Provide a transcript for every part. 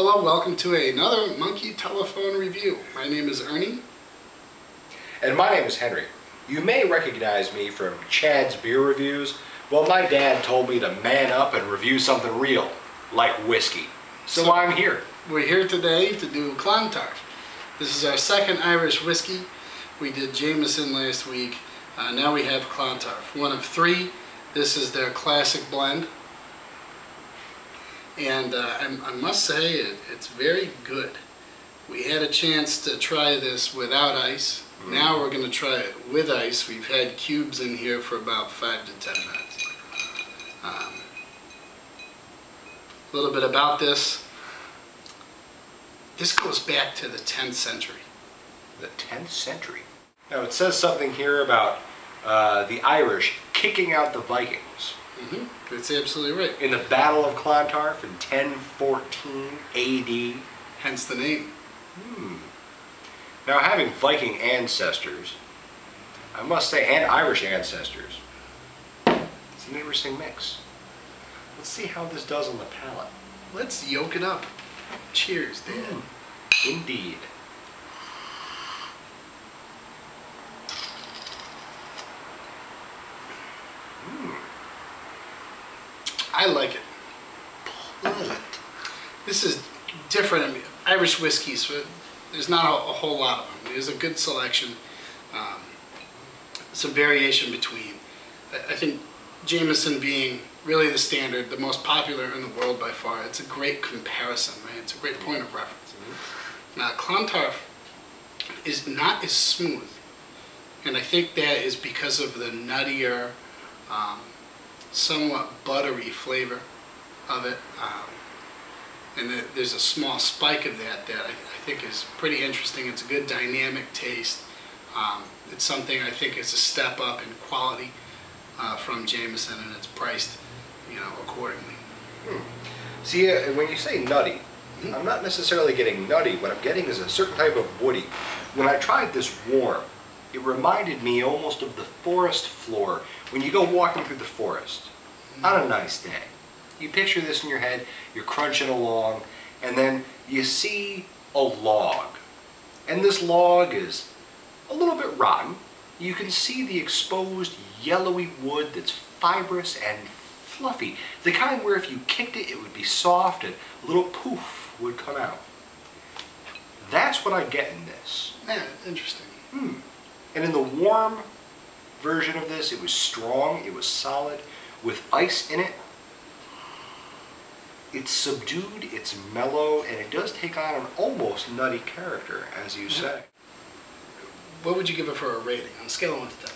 Hello, welcome to another Monkey Telephone review. My name is Ernie. And my name is Henry. You may recognize me from Chad's beer reviews. Well, my dad told me to man up and review something real, like whiskey. So I'm here. We're here today to do Clontarf. This is our second Irish whiskey. We did Jameson last week. Now we have Clontarf, one of three. This is their classic blend. And I must say it's very good. We had a chance to try this without ice. Now we're going to try it with ice. We've had cubes in here for about 5 to 10 minutes. A little bit about this. This goes back to the 10th century. The 10th century? Now it says something here about the Irish kicking out the Vikings. That's absolutely right. In the Battle of Clontarf in 1014 AD. Hence the name. Now, having Viking ancestors, I must say, and Irish ancestors, it's an interesting mix. Let's see how this does on the palate. Let's yoke it up. Cheers, Dad. Indeed. I like it. This is different. I mean, Irish whiskeys, there's not a whole lot of them. There's a good selection, some variation between. I think Jameson being really the standard, the most popular in the world by far, it's a great comparison, right? It's a great point of reference. Now, Clontarf is not as smooth, and I think that is because of the nuttier, somewhat buttery flavor of it, and there's a small spike of that I think is pretty interesting. It's a good dynamic taste. It's something I think is a step up in quality from Jameson, and it's priced, accordingly. See, when you say nutty, I'm not necessarily getting nutty. What I'm getting is a certain type of woody. When I tried this warm, it reminded me almost of the forest floor when you go walking through the forest on a nice day. You picture this in your head, you're crunching along, and then you see a log. And this log is a little bit rotten. You can see the exposed yellowy wood that's fibrous and fluffy. The kind where if you kicked it, it would be soft and a little poof would come out. That's what I get in this. Yeah, interesting. And in the warm version of this, it was strong, it was solid, with ice in it. It's subdued, it's mellow, and it does take on an almost nutty character, as you say. What would you give it for a rating on a scale of 1 to 10?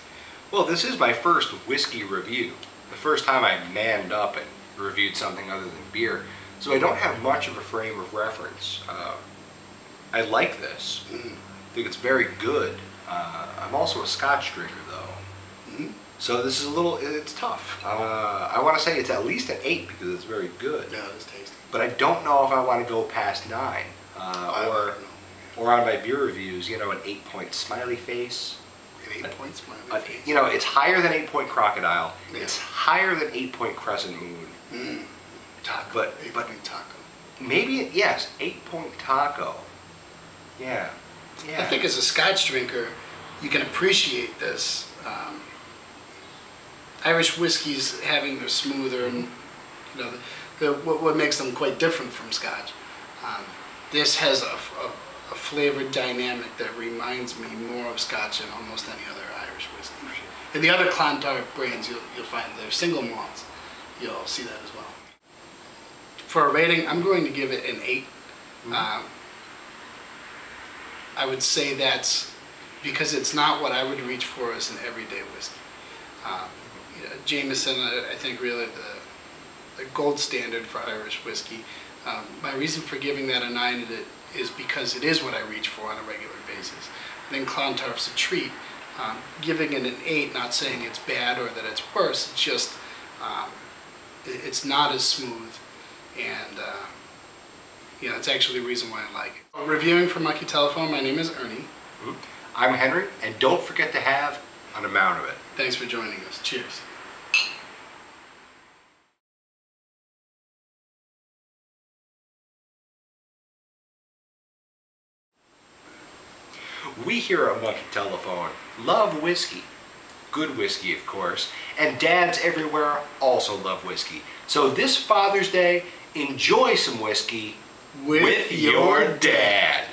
Well, this is my first whiskey review. The first time I manned up and reviewed something other than beer, so I don't have much of a frame of reference. I like this. I think it's very good. I'm also a Scotch drinker, though. So this is it's tough. I want to say it's at least an 8 because it's very good. Yeah, it's tasty. But I don't know if I want to go past 9. Or on my beer reviews, an 8-point smiley face. An 8-point smiley face. It's higher than 8-point crocodile. Yeah. It's higher than 8-point crescent moon. Taco. But 8-point taco. Maybe, yes, 8-point taco. Yeah. I think as a Scotch drinker, you can appreciate this. Irish whiskeys having their smoother and what makes them quite different from Scotch. This has a flavored dynamic that reminds me more of Scotch than almost any other Irish whiskey. In the other Clontarf brands, you'll find they're single malts. You'll see that as well. For a rating, I'm going to give it an 8. I would say that's because it's not what I would reach for as an everyday whiskey. Jameson, I think, really the gold standard for Irish whiskey. My reason for giving that a 9 is because it is what I reach for on a regular basis. I think Clontarf's a treat. Giving it an 8, not saying it's bad or that it's worse, it's just it's not as smooth, and it's actually the reason why I like it. Reviewing for Monkey Telephone, my name is Ernie. I'm Henry, and don't forget to have an amount of it. Thanks for joining us. Cheers. We here at Monkey Telephone love whiskey. Good whiskey, of course. And dads everywhere also love whiskey. So this Father's Day, enjoy some whiskey with your dad.